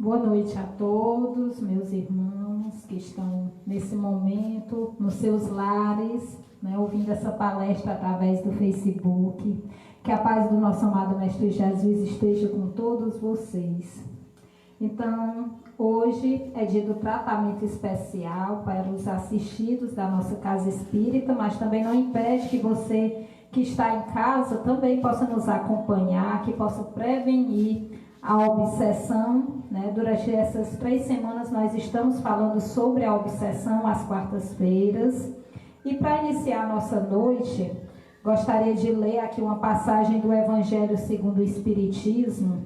Boa noite a todos, meus irmãos que estão nesse momento nos seus lares, ouvindo essa palestra através do Facebook. Que a paz do nosso amado Mestre Jesus esteja com todos vocês. Então, hoje é dia do tratamento especial para os assistidos da nossa casa espírita, mas também não impede que você que está em casa também possa nos acompanhar, que possa prevenir a obsessão. Durante essas 3 semanas nós estamos falando sobre a obsessão às quartas-feiras. E para iniciar a nossa noite, gostaria de ler aqui uma passagem do Evangelho segundo o Espiritismo.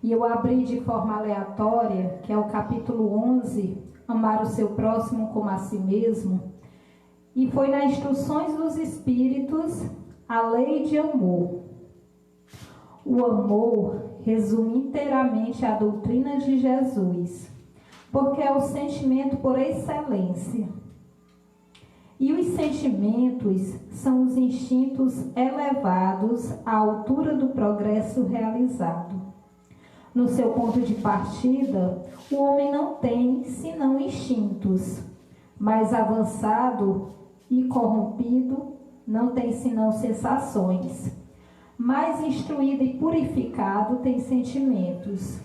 E eu abri de forma aleatória, que é o capítulo 11, Amar o seu próximo como a si mesmo. E foi nas Instruções dos Espíritos, a lei de amor. O amor resume inteiramente a doutrina de Jesus, porque é o sentimento por excelência. E os sentimentos são os instintos elevados à altura do progresso realizado. No seu ponto de partida, o homem não tem senão instintos. Mais avançado e corrompido, não tem senão sensações. Mais instruído e purificado, tem sentimentos.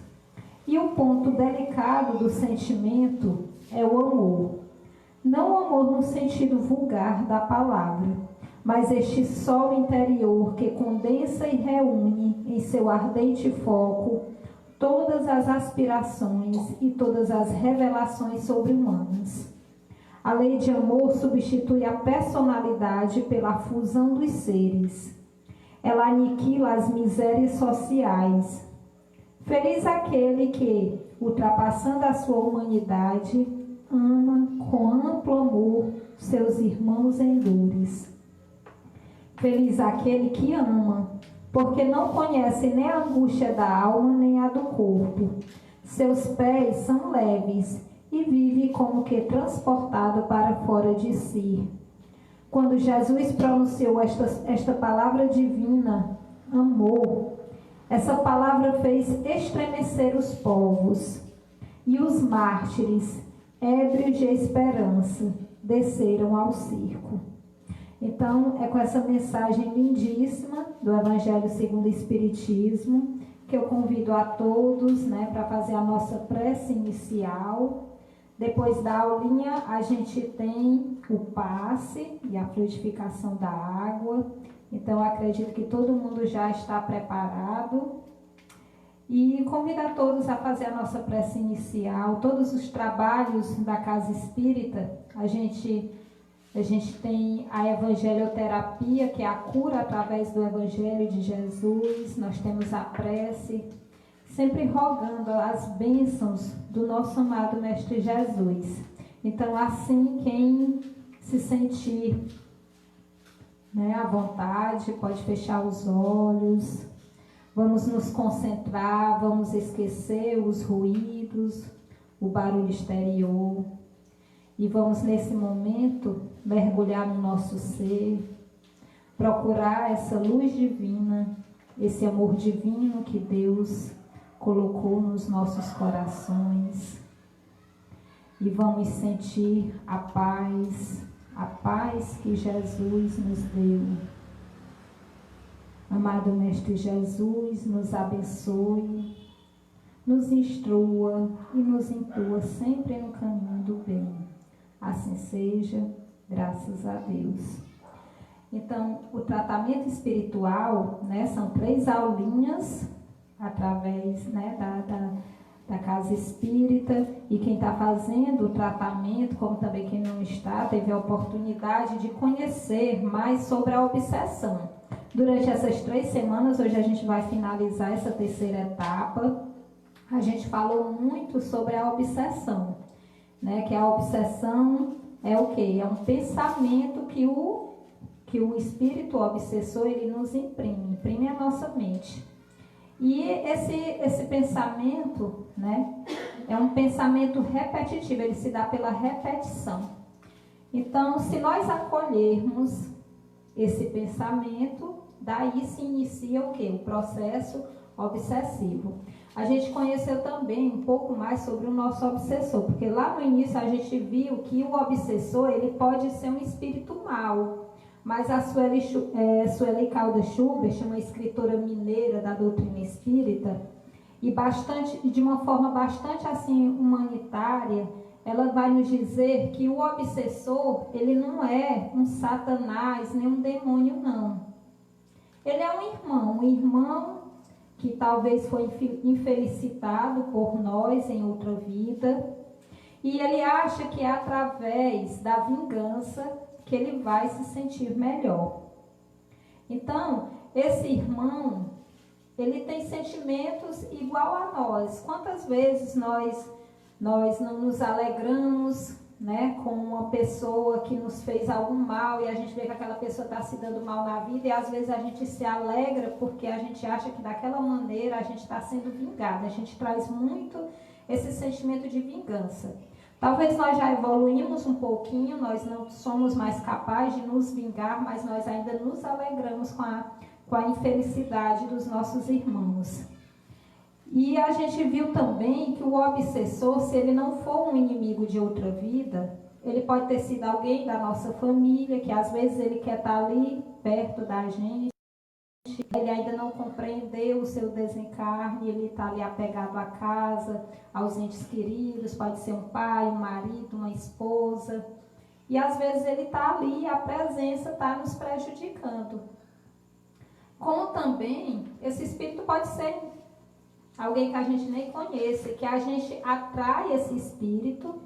E o ponto delicado do sentimento é o amor. Não o amor no sentido vulgar da palavra, mas este sol interior que condensa e reúne em seu ardente foco todas as aspirações e todas as revelações sobre-humanas. A lei de amor substitui a personalidade pela fusão dos seres. Ela aniquila as misérias sociais. Feliz aquele que, ultrapassando a sua humanidade, ama com amplo amor seus irmãos em dores. Feliz aquele que ama, porque não conhece nem a angústia da alma nem a do corpo. Seus pés são leves e vive como que transportado para fora de si. Quando Jesus pronunciou esta palavra divina, amor, essa palavra fez estremecer os povos. E os mártires, ébrios de esperança, desceram ao circo. Então, é com essa mensagem lindíssima do Evangelho segundo o Espiritismo que eu convido a todos para fazer a nossa prece inicial. Depois da aulinha, a gente tem o passe e a fluidificação da água. Então, eu acredito que todo mundo já está preparado. E convido a todos a fazer a nossa prece inicial. Todos os trabalhos da Casa Espírita, a gente tem a evangelioterapia, que é a cura através do Evangelho de Jesus. Nós temos a prece, sempre rogando as bênçãos do nosso amado Mestre Jesus. Então, assim, quem se sentir à vontade, pode fechar os olhos. Vamos nos concentrar, vamos esquecer os ruídos, o barulho exterior. E vamos, nesse momento, mergulhar no nosso ser, procurar essa luz divina, esse amor divino que Deus colocou nos nossos corações. E vamos sentir a paz que Jesus nos deu. Amado Mestre Jesus, nos abençoe, nos instrua e nos intua sempre no caminho do bem. Assim seja, graças a Deus. Então, o tratamento espiritual, são 3 aulinhas através da Casa Espírita, e quem está fazendo o tratamento, como também quem não está, teve a oportunidade de conhecer mais sobre a obsessão. Durante essas 3 semanas, hoje a gente vai finalizar essa 3ª etapa. A gente falou muito sobre a obsessão, que a obsessão é o quê? É um pensamento que o espírito obsessor ele nos imprime a nossa mente. E esse pensamento, é um pensamento repetitivo, ele se dá pela repetição. Então, se nós acolhermos esse pensamento, daí se inicia o quê? O processo obsessivo. a gente conheceu também um pouco mais sobre o nosso obsessor, porque lá no início a gente viu que o obsessor ele pode ser um espírito mau, mas a Sueli Caldas Schubert, uma escritora mineira da doutrina espírita, e de uma forma bastante assim humanitária, ela vai nos dizer que o obsessor ele não é um satanás nem um demônio, não. Ele é um irmão que talvez foi infelicitado por nós em outra vida, e ele acha que é através da vingança que ele vai se sentir melhor. Então, esse irmão, ele tem sentimentos igual a nós. Quantas vezes nós não nos alegramos, né, com uma pessoa que nos fez algum mal e a gente vê que aquela pessoa está se dando mal na vida e às vezes a gente se alegra porque a gente acha que daquela maneira a gente está sendo vingado. A gente traz muito esse sentimento de vingança. Talvez nós já evoluímos um pouquinho, nós não somos mais capazes de nos vingar, mas nós ainda nos alegramos com a infelicidade dos nossos irmãos. E a gente viu também que o obsessor, se ele não for um inimigo de outra vida, ele pode ter sido alguém da nossa família, que às vezes ele quer estar ali perto da gente, ele ainda não compreendeu o seu desencarne, ele está ali apegado à casa, aos entes queridos, pode ser um pai, um marido, uma esposa, e às vezes ele está ali e a presença está nos prejudicando. Como também, esse espírito pode ser alguém que a gente nem conhece, que a gente atrai esse espírito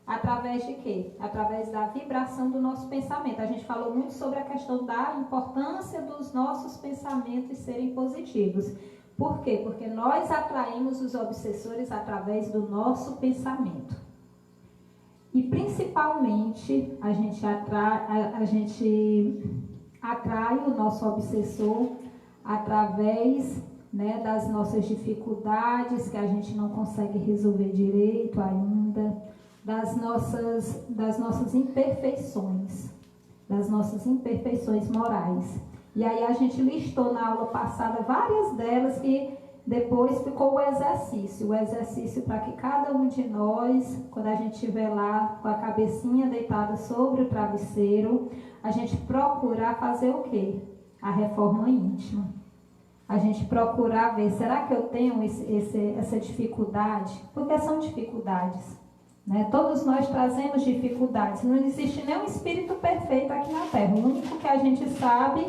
através de quê? Através da vibração do nosso pensamento. A gente falou muito sobre a questão da importância dos nossos pensamentos serem positivos. Por quê? Porque nós atraímos os obsessores através do nosso pensamento. E principalmente a gente atrai o nosso obsessor através, né, das nossas dificuldades que a gente não consegue resolver direito ainda, das nossas imperfeições morais. E aí a gente listou na aula passada várias delas que depois ficou o exercício para que cada um de nós, quando a gente estiver lá com a cabecinha deitada sobre o travesseiro, a gente procurar fazer o quê? A reforma íntima. A gente procurar ver, será que eu tenho essa dificuldade? Porque são dificuldades, né? Todos nós trazemos dificuldades. Não existe nenhum espírito perfeito aqui na Terra. O único que a gente sabe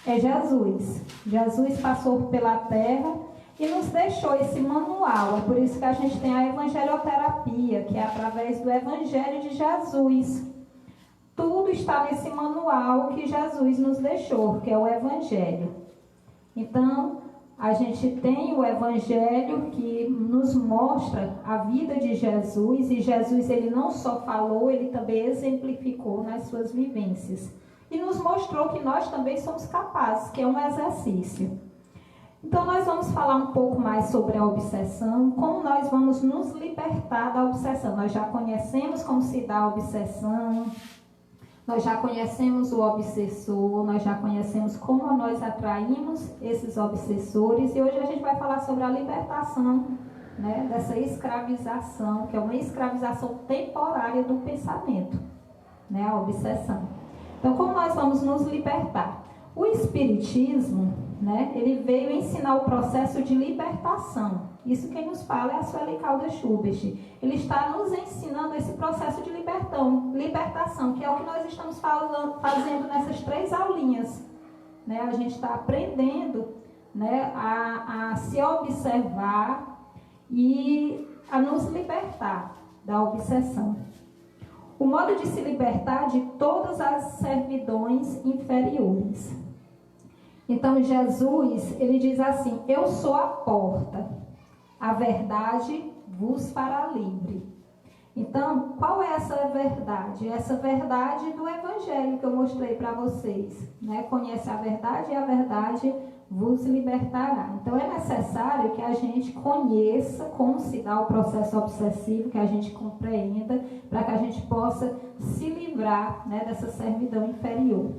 é Jesus. Jesus passou pela Terra e nos deixou esse manual. É por isso que a gente tem a evangelioterapia, que é através do Evangelho de Jesus. Tudo está nesse manual que Jesus nos deixou, que é o Evangelho. Então, a gente tem o Evangelho que nos mostra a vida de Jesus, e Jesus ele não só falou, ele também exemplificou nas suas vivências. E nos mostrou que nós também somos capazes, que é um exercício. Então, nós vamos falar um pouco mais sobre a obsessão, como nós vamos nos libertar da obsessão. Nós já conhecemos como se dá a obsessão, nós já conhecemos o obsessor, nós já conhecemos como nós atraímos esses obsessores, e hoje a gente vai falar sobre a libertação, né, dessa escravização, que é uma escravização temporária do pensamento, né, a obsessão. Então, como nós vamos nos libertar? O Espiritismo, né, ele veio ensinar o processo de libertação. Isso quem nos fala é a Sueli Caldas Schubert. Ele está nos ensinando esse processo de libertação, que é o que nós estamos fazendo nessas 3 aulinhas. Né? A gente está aprendendo, né, a se observar e a nos libertar da obsessão. O modo de se libertar de todas as servidões inferiores. Então, Jesus, ele diz assim: eu sou a porta. A verdade vos fará livre. Então, qual é essa verdade? Essa verdade do Evangelho que eu mostrei para vocês. Né? Conhece a verdade e a verdade vos libertará. Então, é necessário que a gente conheça como se dá o processo obsessivo, que a gente compreenda, para que a gente possa se livrar, né, dessa servidão inferior.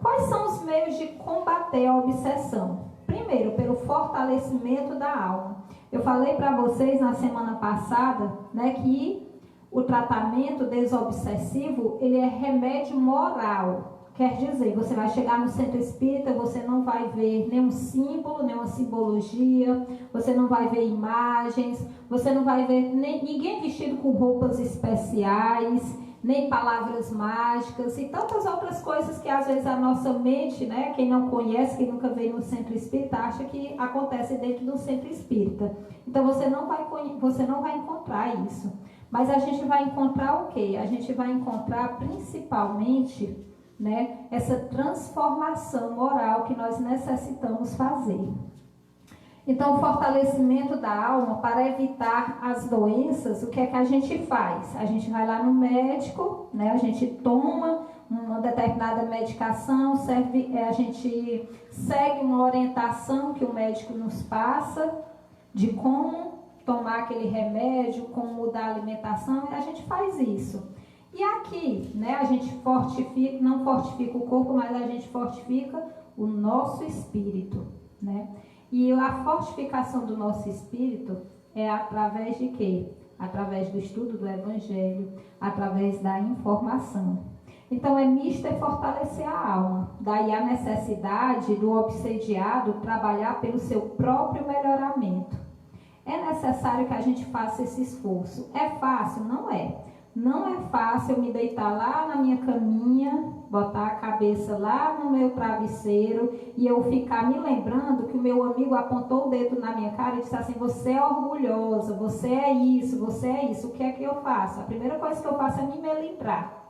Quais são os meios de combater a obsessão? Primeiro, pelo fortalecimento da alma. Eu falei para vocês na semana passada, né, que o tratamento desobsessivo, ele é remédio moral. Quer dizer, você vai chegar no centro espírita, você não vai ver nenhum símbolo, nenhuma simbologia, você não vai ver imagens, você não vai ver ninguém vestido com roupas especiais, nem palavras mágicas e tantas outras coisas que às vezes a nossa mente, né, quem não conhece, quem nunca veio no centro espírita, acha que acontece dentro do centro espírita. Então você não vai encontrar isso. Mas a gente vai encontrar o quê? A gente vai encontrar principalmente, né, essa transformação moral que nós necessitamos fazer. Então, o fortalecimento da alma, para evitar as doenças, o que é que a gente faz? A gente vai lá no médico, né, a gente toma uma determinada medicação, a gente segue uma orientação que o médico nos passa de como tomar aquele remédio, como mudar a alimentação, e a gente faz isso. E aqui, né, a gente não fortifica o corpo, mas a gente fortifica o nosso espírito, né? E a fortificação do nosso espírito é através de quê? Através do estudo do Evangelho, através da informação. Então é misto e fortalecer a alma. Daí a necessidade do obsediado trabalhar pelo seu próprio melhoramento. É necessário que a gente faça esse esforço. É fácil? Não é. Não é fácil eu me deitar lá na minha caminha, botar a cabeça lá no meu travesseiro e eu ficar me lembrando que o meu amigo apontou o dedo na minha cara e disse assim: você é orgulhosa, você é isso, você é isso. O que é que eu faço? A primeira coisa que eu faço é me melindrar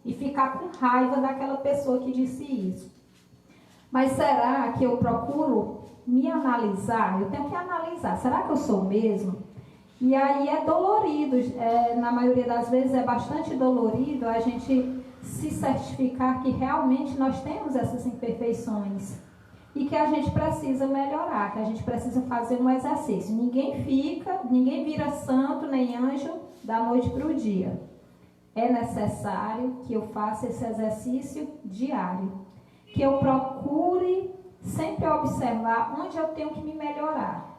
e ficar com raiva daquela pessoa que disse isso. Mas será que eu procuro me analisar? Eu tenho que analisar. Será que eu sou mesmo? E aí é dolorido, na maioria das vezes é bastante dolorido a gente se certificar que realmente nós temos essas imperfeições e que a gente precisa melhorar, que a gente precisa fazer um exercício. Ninguém vira santo nem anjo da noite para o dia. É necessário que eu faça esse exercício diário, que eu procure sempre observar onde eu tenho que me melhorar.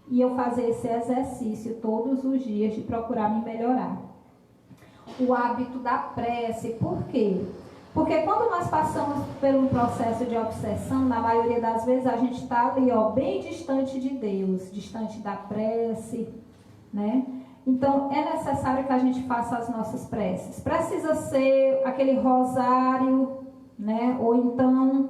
E eu fazer esse exercício todos os dias de procurar me melhorar. O hábito da prece, por quê? Porque quando nós passamos por um processo de obsessão, na maioria das vezes a gente está ali, bem distante de Deus, distante da prece, né? Então é necessário que a gente faça as nossas preces. Precisa ser aquele rosário, né? Ou então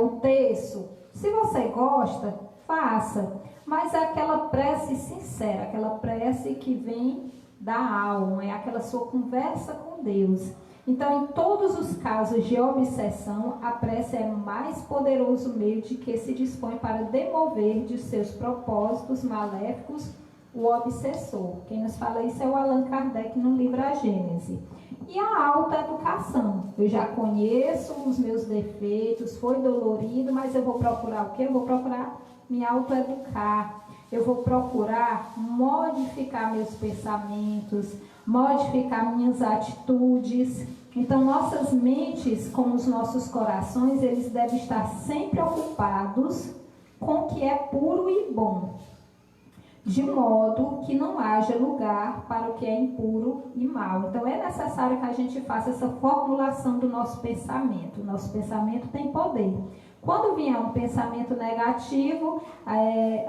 o terço. Se você gosta, faça. Mas é aquela prece sincera, aquela prece que vem da alma, é aquela sua conversa com Deus. Então, em todos os casos de obsessão, a prece é o mais poderoso meio de que se dispõe para demover de seus propósitos maléficos o obsessor. Quem nos fala isso é o Allan Kardec no livro A Gênese. E a autoeducação. Eu já conheço os meus defeitos, foi dolorido, mas eu vou procurar o quê? Eu vou procurar me autoeducar, eu vou procurar modificar meus pensamentos, modificar minhas atitudes. Então, nossas mentes, como os nossos corações, eles devem estar sempre ocupados com o que é puro e bom, de modo que não haja lugar para o que é impuro e mal. Então, é necessário que a gente faça essa formulação do nosso pensamento. O nosso pensamento tem poder. Quando vier um pensamento negativo,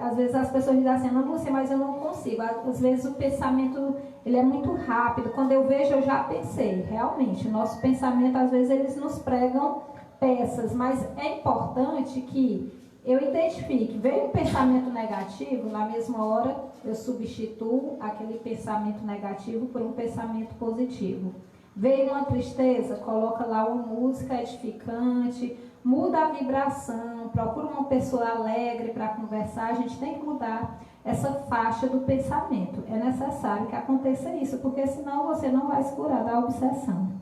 às vezes as pessoas dizem assim: não, Lúcia, mas eu não consigo. Às vezes o pensamento ele é muito rápido. Quando eu vejo, eu já pensei. Realmente, o nosso pensamento, às vezes, eles nos pregam peças. Mas é importante que eu identifique. Veio um pensamento negativo, na mesma hora eu substituo aquele pensamento negativo por um pensamento positivo. Veio uma tristeza, coloca lá uma música edificante, muda a vibração, procura uma pessoa alegre para conversar. A gente tem que mudar essa faixa do pensamento. É necessário que aconteça isso, porque senão você não vai se curar da obsessão.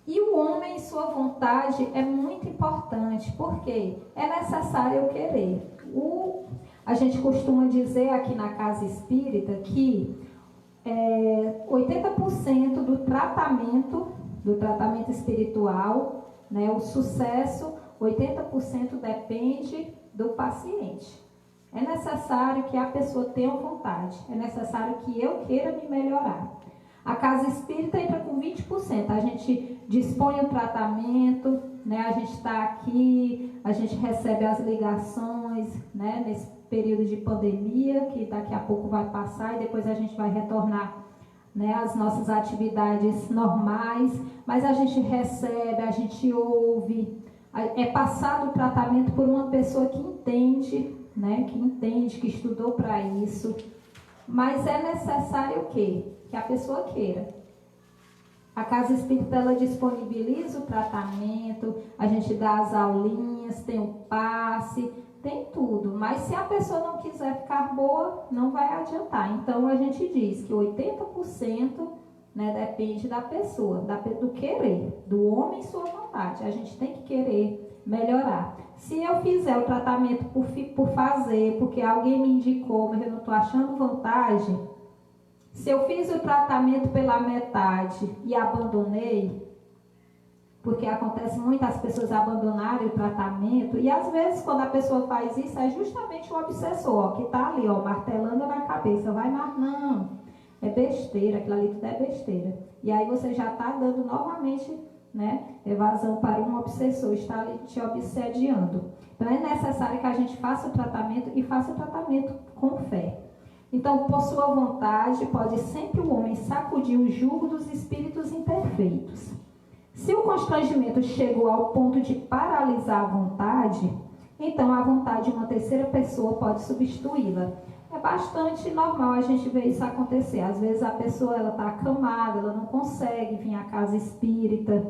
E o homem e sua vontade é muito importante, porque é necessário eu querer. A gente costuma dizer aqui na casa espírita que 80% do tratamento espiritual, né, o sucesso, 80% depende do paciente. É necessário que a pessoa tenha vontade. É necessário que eu queira me melhorar. A casa espírita entra com 20%. A gente dispõe o tratamento, né? A gente está aqui, a gente recebe as ligações, né? Nesse período de pandemia, que daqui a pouco vai passar e depois a gente vai retornar, né, às nossas atividades normais. Mas a gente recebe, a gente ouve, é passado o tratamento por uma pessoa que entende, né? Que entende, que estudou para isso. Mas é necessário o quê? Que a pessoa queira. A casa espírita, ela disponibiliza o tratamento, a gente dá as aulinhas, tem o passe, tem tudo. Mas se a pessoa não quiser ficar boa, não vai adiantar. Então a gente diz que 80%, né, depende da pessoa, do querer, do homem e sua vontade. A gente tem que querer melhorar. Se eu fizer o tratamento por fazer, porque alguém me indicou, mas eu não estou achando vantagem, se eu fiz o tratamento pela metade e abandonei, porque acontece muito as pessoas abandonarem o tratamento, e às vezes quando a pessoa faz isso, é justamente o obsessor, ó, que está ali, ó, martelando na cabeça, vai, mas não, é besteira, aquilo ali tudo é besteira. E aí você já está dando novamente, né, evasão para um obsessor, está ali te obsediando. Então é necessário que a gente faça o tratamento e faça o tratamento com fé. Então, por sua vontade, pode sempre o homem sacudir o jugo dos espíritos imperfeitos. Se o constrangimento chegou ao ponto de paralisar a vontade, então a vontade de uma terceira pessoa pode substituí-la. É bastante normal a gente ver isso acontecer. Às vezes a pessoa está acamada, ela não consegue vir à casa espírita,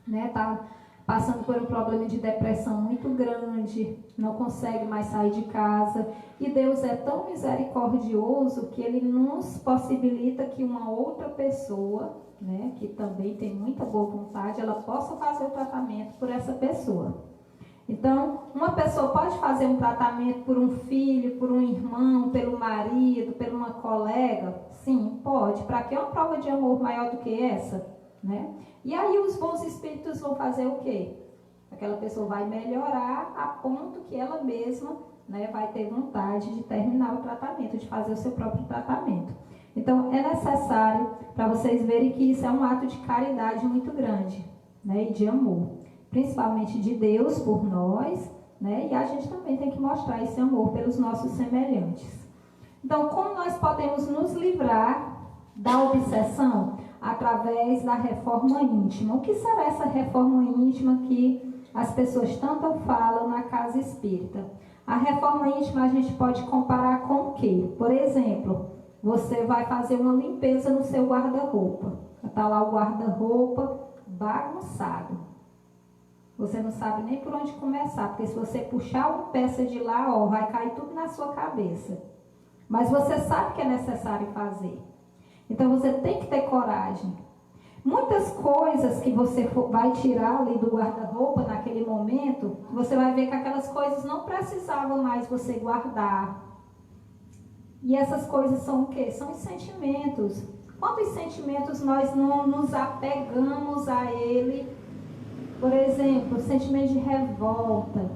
né? Está passando por um problema de depressão muito grande, não consegue mais sair de casa. E Deus é tão misericordioso que Ele nos possibilita que uma outra pessoa, né, que também tem muita boa vontade, ela possa fazer o tratamento por essa pessoa. Então, uma pessoa pode fazer um tratamento por um filho, por um irmão, pelo marido, por uma colega? Sim, pode. Para que uma prova de amor maior do que essa? Né? E aí os bons espíritos vão fazer o quê? Aquela pessoa vai melhorar a ponto que ela mesma, né, vai ter vontade de terminar o tratamento, de fazer o seu próprio tratamento. Então é necessário para vocês verem que isso é um ato de caridade muito grande, né, e de amor, principalmente de Deus por nós, né, e a gente também tem que mostrar esse amor pelos nossos semelhantes. Então, como nós podemos nos livrar da obsessão? Através da reforma íntima. O que será essa reforma íntima que as pessoas tanto falam na casa espírita? A reforma íntima a gente pode comparar com o quê? Por exemplo, você vai fazer uma limpeza no seu guarda-roupa. Está lá o guarda-roupa bagunçado. Você não sabe nem por onde começar, porque se você puxar uma peça de lá, ó, vai cair tudo na sua cabeça. Mas você sabe que é necessário fazer. Então você tem que ter coragem. Muitas coisas que você vai tirar ali do guarda-roupa naquele momento, você vai ver que aquelas coisas não precisavam mais você guardar. E essas coisas são o quê? São os sentimentos. Quantos sentimentos nós não nos apegamos a ele? Por exemplo, o sentimento de revolta,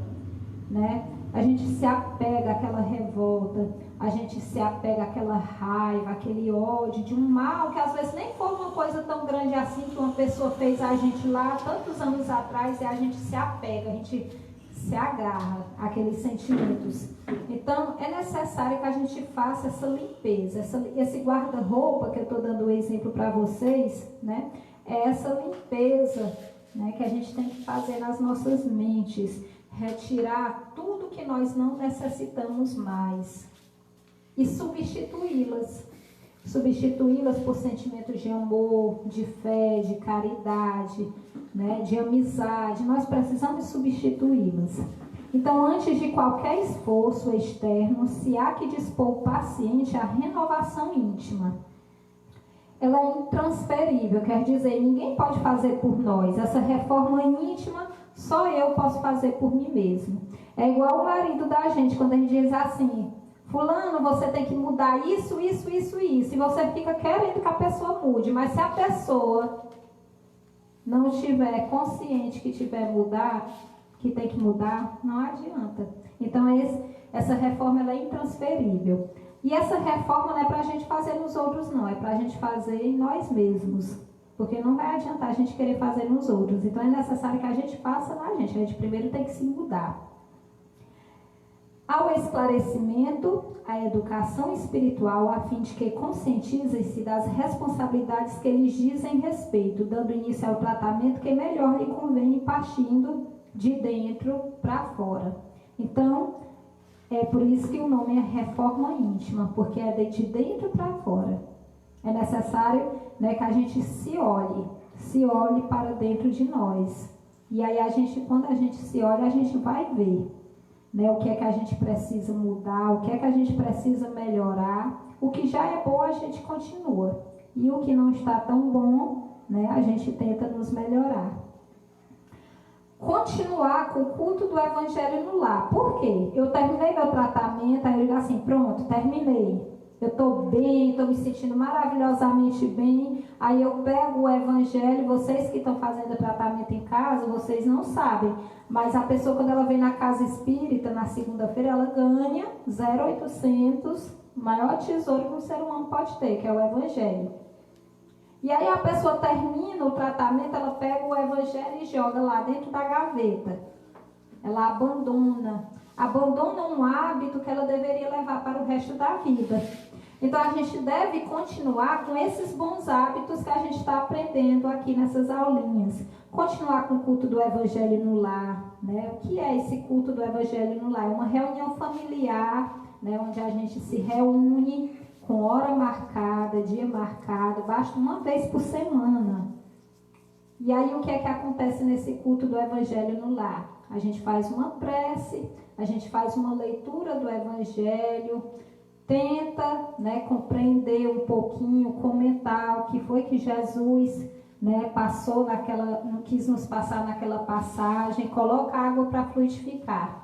né? A gente se apega àquela revolta, a gente se apega àquela raiva, aquele ódio de um mal que às vezes nem foi uma coisa tão grande assim que uma pessoa fez a gente lá tantos anos atrás, e a gente se apega, a gente se agarra àqueles sentimentos. Então é necessário que a gente faça essa limpeza, esse guarda-roupa que eu estou dando o exemplo para vocês, né? É essa limpeza, né, que a gente tem que fazer nas nossas mentes. Retirar tudo que nós não necessitamos mais e substituí-las por sentimentos de amor, de fé, de caridade, né, de amizade. Nós precisamos substituí-las. Então, antes de qualquer esforço externo, se há que dispor o paciente à renovação íntima. Ela é intransferível, quer dizer, ninguém pode fazer por nós. Essa reforma íntima só eu posso fazer por mim mesmo. É igual o marido da gente, quando a gente diz assim: fulano, você tem que mudar isso, isso, isso e isso. E você fica querendo que a pessoa mude. Mas se a pessoa não estiver consciente que tiver mudar, que tem que mudar, não adianta. Então essa reforma ela é intransferível. E essa reforma não é para a gente fazer nos outros, não. É para a gente fazer em nós mesmos. Porque não vai adiantar a gente querer fazer nos outros. Então é necessário que a gente faça na gente. A gente primeiro tem que se mudar. Ao esclarecimento, a educação espiritual, a fim de que conscientizem-se das responsabilidades que eles dizem respeito, dando início ao tratamento que melhor lhe convém, partindo de dentro para fora. Então, é por isso que o nome é reforma íntima, porque é de dentro para fora. É necessário, né, que a gente se olhe para dentro de nós. E aí quando a gente se olha, a gente vai ver, né, o que é que a gente precisa mudar, o que é que a gente precisa melhorar. O que já é bom a gente continua. E o que não está tão bom, né, a gente tenta nos melhorar. Continuar com o culto do evangelho no lar. Por quê? Eu terminei meu tratamento, aí eu digo assim, pronto, terminei. Eu estou bem, estou me sentindo maravilhosamente bem. Aí eu pego o evangelho, vocês que estão fazendo tratamento em casa, vocês não sabem. Mas a pessoa, quando ela vem na casa espírita, na segunda-feira, ela ganha 0,800, o maior tesouro que um ser humano pode ter, que é o evangelho. E aí a pessoa termina o tratamento, ela pega o evangelho e joga lá dentro da gaveta. Ela abandona um hábito que ela deveria levar para o resto da vida. Então a gente deve continuar com esses bons hábitos que a gente está aprendendo aqui nessas aulinhas. Continuar com o culto do evangelho no lar, né? O que é esse culto do evangelho no lar? É uma reunião familiar, né? Onde a gente se reúne com hora marcada, dia marcado, basta uma vez por semana. E aí o que é que acontece nesse culto do evangelho no lar? A gente faz uma prece, a gente faz uma leitura do evangelho, tenta, né, compreender um pouquinho, comentar o que foi que Jesus, né, passou quis nos passar naquela passagem, coloca água para fluidificar.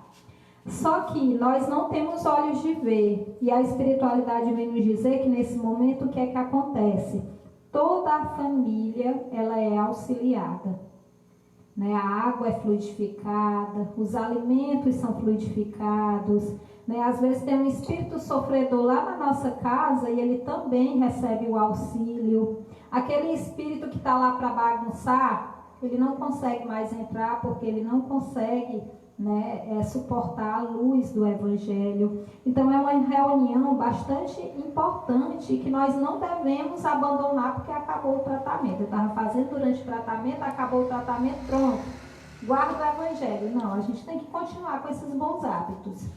Só que nós não temos olhos de ver, e a espiritualidade vem nos dizer que nesse momento o que é que acontece? Toda a família ela é auxiliada, né? A água é fluidificada, os alimentos são fluidificados, né? Às vezes tem um espírito sofredor lá na nossa casa e ele também recebe o auxílio. Aquele espírito que está lá para bagunçar, ele não consegue mais entrar porque ele não consegue, né, suportar a luz do evangelho. Então é uma reunião bastante importante que nós não devemos abandonar porque acabou o tratamento. Eu estava fazendo durante o tratamento, acabou o tratamento, pronto, guarda o evangelho. Não, a gente tem que continuar com esses bons hábitos.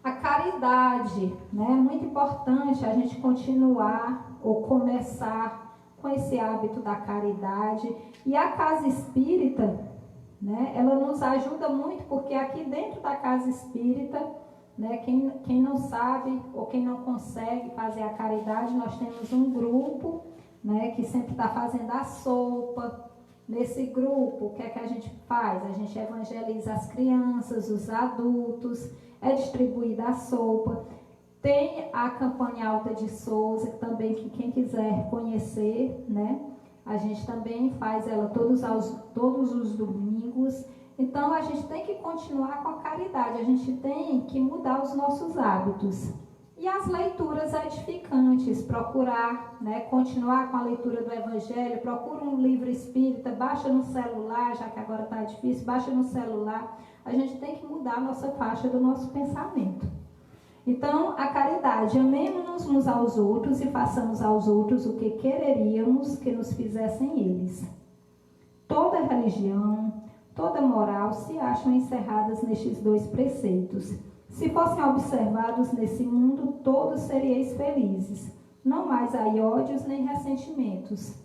A caridade, né, é muito importante a gente continuar ou começar com esse hábito da caridade. E a casa espírita, né, ela nos ajuda muito, porque aqui dentro da casa espírita, né, quem não sabe ou quem não consegue fazer a caridade, nós temos um grupo, né, que sempre está fazendo a sopa. Nesse grupo, o que é que a gente faz? A gente evangeliza as crianças, os adultos, é distribuída a sopa. Tem a campanha Alta de Souza, também, que quem quiser conhecer, né, a gente também faz ela todos os domingos. Então, a gente tem que continuar com a caridade. A gente tem que mudar os nossos hábitos. E as leituras edificantes. Procurar, né, continuar com a leitura do Evangelho. Procura um livro espírita. Baixa no celular, já que agora está difícil. Baixa no celular. A gente tem que mudar a nossa faixa do nosso pensamento. Então, a caridade, amemos-nos uns aos outros e façamos aos outros o que quereríamos que nos fizessem eles. Toda religião, toda moral se acham encerradas nestes dois preceitos. Se fossem observados nesse mundo, todos seríeis felizes. Não mais há ódios nem ressentimentos.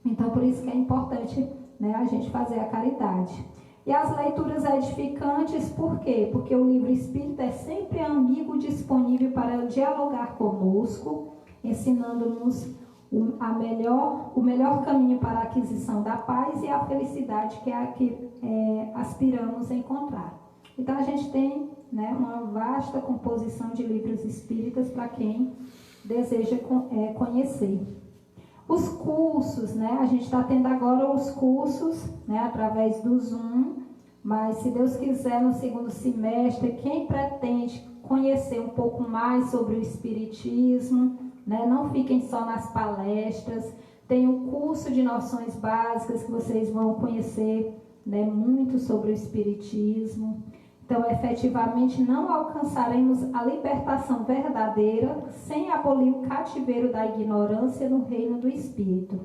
Então, por isso que é importante, né, a gente fazer a caridade. E as leituras edificantes, por quê? Porque o livro espírita é sempre amigo disponível para dialogar conosco, ensinando-nos o melhor caminho para a aquisição da paz e a felicidade que é a que aspiramos a encontrar. Então a gente tem, né, uma vasta composição de livros espíritas para quem deseja conhecer. Os cursos, né? A gente está tendo agora os cursos, né, através do Zoom, Mas, se Deus quiser, no segundo semestre, quem pretende conhecer um pouco mais sobre o Espiritismo, né? Não fiquem só nas palestras. Tem o curso de noções básicas que vocês vão conhecer, né, muito sobre o Espiritismo. Então, efetivamente, não alcançaremos a libertação verdadeira sem abolir o cativeiro da ignorância no reino do Espírito.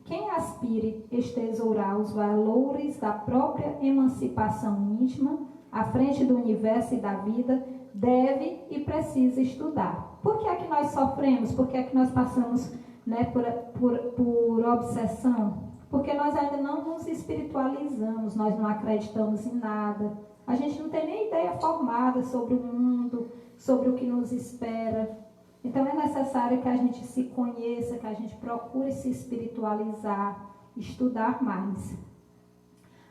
Quem aspire estesourar os valores da própria emancipação íntima, à frente do universo e da vida, deve e precisa estudar. Por que é que nós sofremos? Por que é que nós passamos, né, por obsessão? Porque nós ainda não nos espiritualizamos, nós não acreditamos em nada. A gente não tem nem ideia formada sobre o mundo, sobre o que nos espera. Então é necessário que a gente se conheça, que a gente procure se espiritualizar, estudar mais.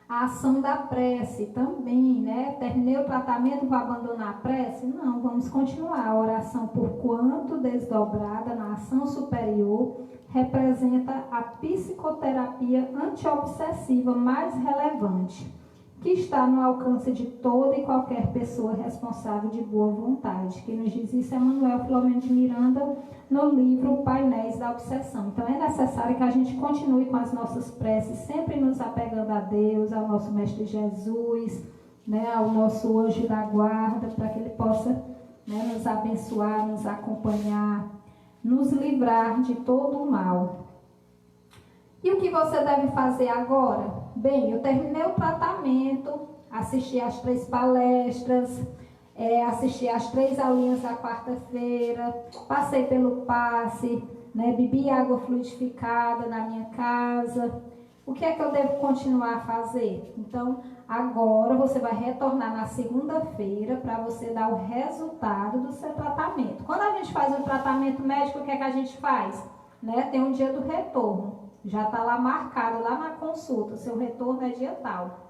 A ação da prece também, né? Terminei o tratamento, vou abandonar a prece? Não, vamos continuar. A oração, por quanto desdobrada na ação superior, representa a psicoterapia antiobsessiva mais relevante, que está no alcance de toda e qualquer pessoa responsável de boa vontade. Quem nos diz isso é Manuel Filomeno de Miranda, no livro Painéis da Obsessão. Então é necessário que a gente continue com as nossas preces, sempre nos apegando a Deus, ao nosso Mestre Jesus, né, ao nosso anjo da guarda, para que ele possa, né, nos abençoar, nos acompanhar, nos livrar de todo o mal. E o que você deve fazer agora? Bem, eu terminei o tratamento, assisti às 3 palestras, assisti às 3 aulinhas da quarta-feira, passei pelo passe, né, bebi água fluidificada na minha casa. O que é que eu devo continuar a fazer? Então, agora você vai retornar na segunda-feira para você dar o resultado do seu tratamento. Quando a gente faz um tratamento médico, o que é que a gente faz? Né, tem um dia do retorno. Já está lá marcado, lá na consulta, seu retorno é dia tal.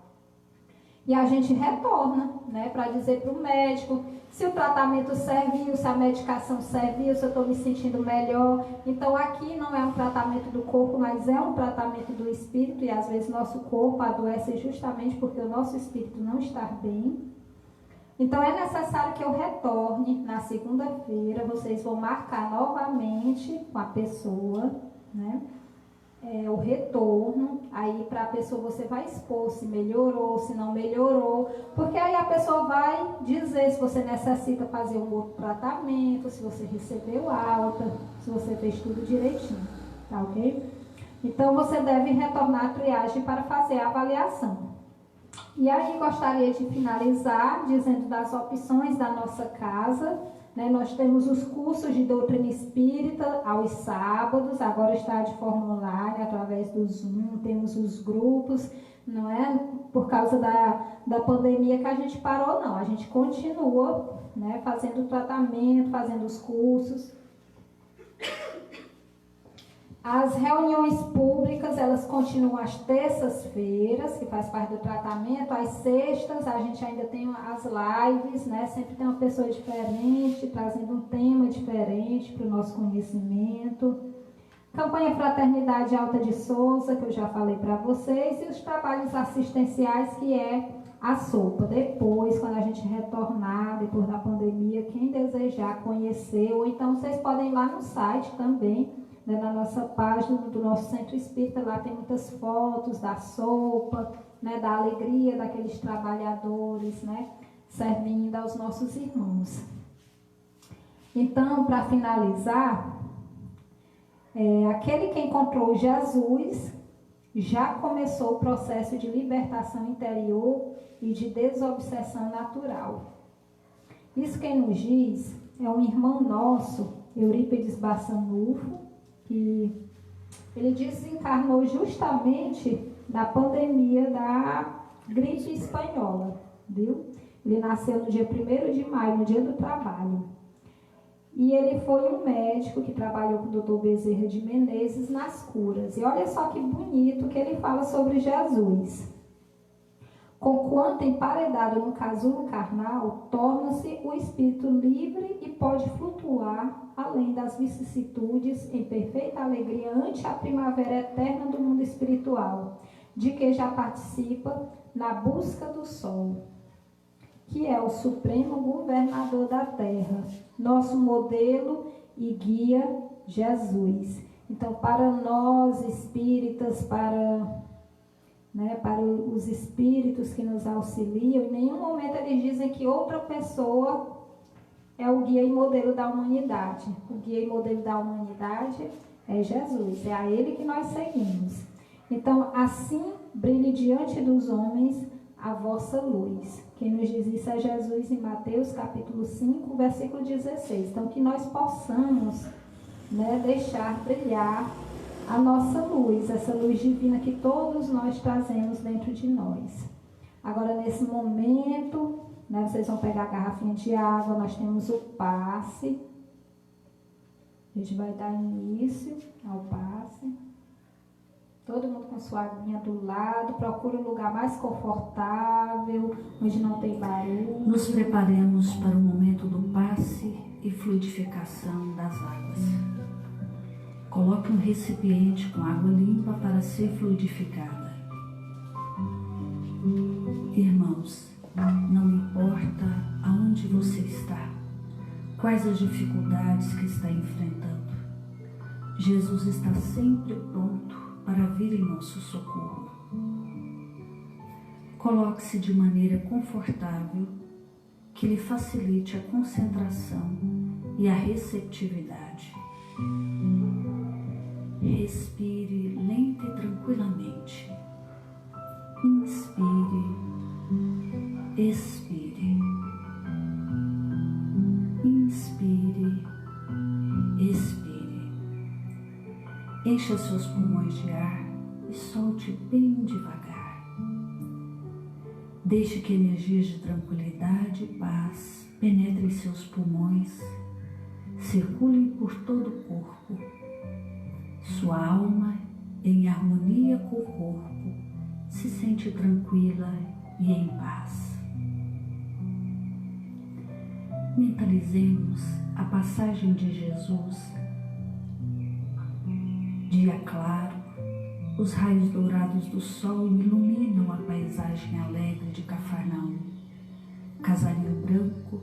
E a gente retorna, né, para dizer para o médico se o tratamento serviu, se a medicação serviu, se eu estou me sentindo melhor. Então, aqui não é um tratamento do corpo, mas é um tratamento do espírito. E, às vezes, nosso corpo adoece justamente porque o nosso espírito não está bem. Então, é necessário que eu retorne na segunda-feira. Vocês vão marcar novamente com a pessoa, né, o retorno, aí para a pessoa você vai expor se melhorou, se não melhorou, porque aí a pessoa vai dizer se você necessita fazer um outro tratamento, se você recebeu alta, se você fez tudo direitinho, tá ok? Então você deve retornar à triagem para fazer a avaliação. E aí gostaria de finalizar dizendo das opções da nossa casa. Nós temos os cursos de doutrina espírita aos sábados, agora está de forma online, através do Zoom, temos os grupos, não é por causa da pandemia que a gente parou, não, a gente continua, né, fazendo o tratamento, fazendo os cursos. As reuniões públicas, elas continuam às terças-feiras, que faz parte do tratamento. Às sextas, a gente ainda tem as lives, né? Sempre tem uma pessoa diferente, trazendo um tema diferente para o nosso conhecimento. Campanha Fraternidade Alta de Souza, que eu já falei para vocês. E os trabalhos assistenciais, que é a sopa. Depois, quando a gente retornar, depois da pandemia, quem desejar conhecer, ou então vocês podem ir lá no site também, na nossa página do nosso Centro Espírita, lá tem muitas fotos da sopa, né, da alegria daqueles trabalhadores, né, servindo aos nossos irmãos. Então, para finalizar, aquele que encontrou Jesus já começou o processo de libertação interior e de desobsessão natural. Isso quem nos diz é um irmão nosso, Eurípides Bassanufo, que ele desencarnou justamente da pandemia da gripe espanhola, viu? Ele nasceu no dia 1º de maio, no dia do trabalho. E ele foi um médico que trabalhou com o Dr. Bezerra de Menezes nas curas. E olha só que bonito que ele fala sobre Jesus. Conquanto emparedado no casulo carnal, torna-se o espírito livre e pode flutuar além das vicissitudes em perfeita alegria ante a primavera eterna do mundo espiritual. de que já participa na busca do sol, que é o supremo governador da terra, nosso modelo e guia, Jesus. Então, para nós espíritas, para os espíritos que nos auxiliam, em nenhum momento eles dizem que outra pessoa é o guia e modelo da humanidade. O guia e modelo da humanidade é Jesus, é a Ele que nós seguimos. Então, assim brilhe diante dos homens a vossa luz. Quem nos diz isso é Jesus em Mateus capítulo 5, versículo 16. Então, que nós possamos deixar brilhar a nossa luz, essa luz divina que todos nós trazemos dentro de nós. Agora, nesse momento, vocês vão pegar a garrafinha de água, nós temos o passe. A gente vai dar início ao passe. Todo mundo com sua aguinha do lado, procure um lugar mais confortável, onde não tem barulho. Nos preparemos para o momento do passe e fluidificação das águas. Coloque um recipiente com água limpa para ser fluidificada. Irmãos, não importa aonde você está, quais as dificuldades que está enfrentando, Jesus está sempre pronto para vir em nosso socorro. Coloque-se de maneira confortável, que lhe facilite a concentração e a receptividade. Respire lenta e tranquilamente. Inspire, expire. Inspire, expire. Encha seus pulmões de ar e solte bem devagar. Deixe que energias de tranquilidade e paz penetrem seus pulmões, circulem por todo o corpo. Sua alma, em harmonia com o corpo, se sente tranquila e em paz. Mentalizemos a passagem de Jesus. Dia claro, os raios dourados do sol iluminam a paisagem alegre de Cafarnaum. Casario branco,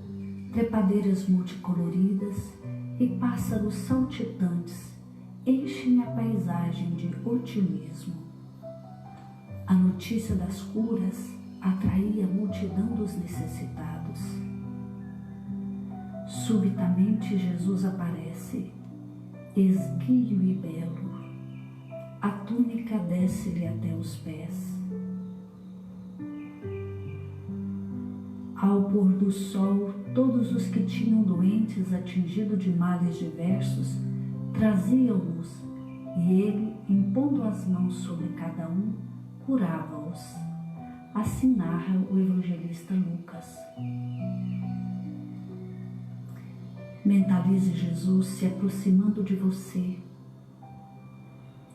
trepadeiras multicoloridas e pássaros saltitantes enchem a paisagem de otimismo. A notícia das curas atraía a multidão dos necessitados. Subitamente Jesus aparece, esguio e belo. A túnica desce-lhe até os pés. Ao pôr do sol, todos os que tinham doentes atingidos de males diversos traziam-nos, e ele, impondo as mãos sobre cada um, curava-os. Assim narra o evangelista Lucas. Mentalize Jesus se aproximando de você.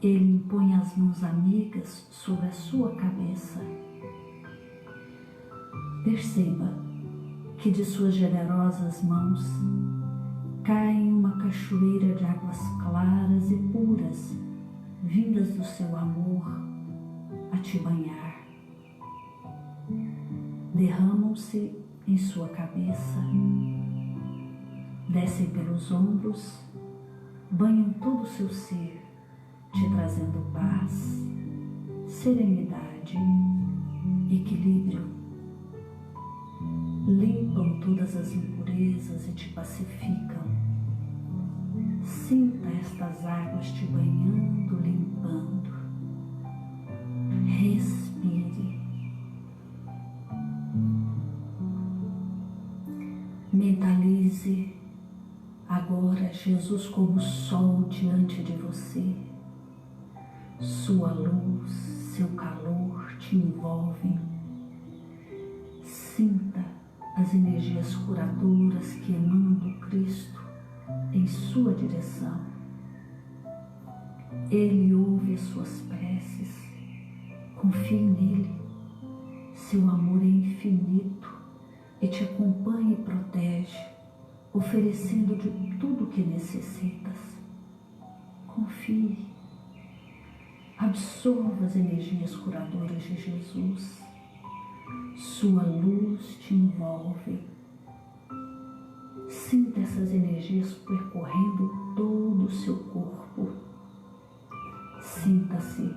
Ele impõe as mãos amigas sobre a sua cabeça. Perceba que de suas generosas mãos cai uma cachoeira de águas claras e puras, vindas do seu amor a te banhar. Derramam-se em sua cabeça, descem pelos ombros, banham todo o seu ser, te trazendo paz, serenidade, equilíbrio. Limpam todas as impurezas e te pacificam. Sinta estas águas te banhando, limpando. Respire. Mentalize agora Jesus como sol diante de você. Sua luz, seu calor te envolvem. Sinta as energias curadoras que emanam do Cristo em sua direção. Ele ouve as suas preces. Confie nele. Seu amor é infinito e te acompanha e protege, oferecendo de tudo o que necessitas. Confie. Absorva as energias curadoras de Jesus. Sua luz te envolve. Sinta essas energias percorrendo todo o seu corpo. Sinta-se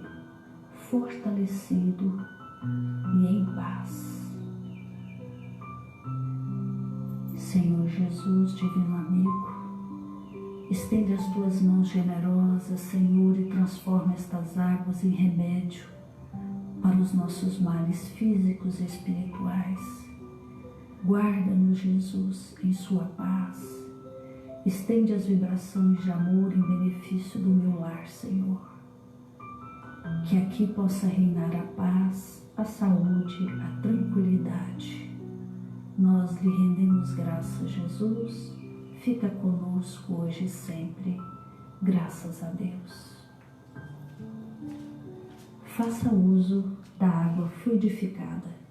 fortalecido e em paz. Senhor Jesus, divino amigo, estende as tuas mãos generosas, Senhor, e transforma estas águas em remédio para os nossos males físicos e espirituais. Guarda-nos, Jesus, em sua paz. Estende as vibrações de amor em benefício do meu lar, Senhor. Que aqui possa reinar a paz, a saúde, a tranquilidade. Nós lhe rendemos graças, Jesus. Fica conosco hoje e sempre. Graças a Deus. Faça uso da água fluidificada.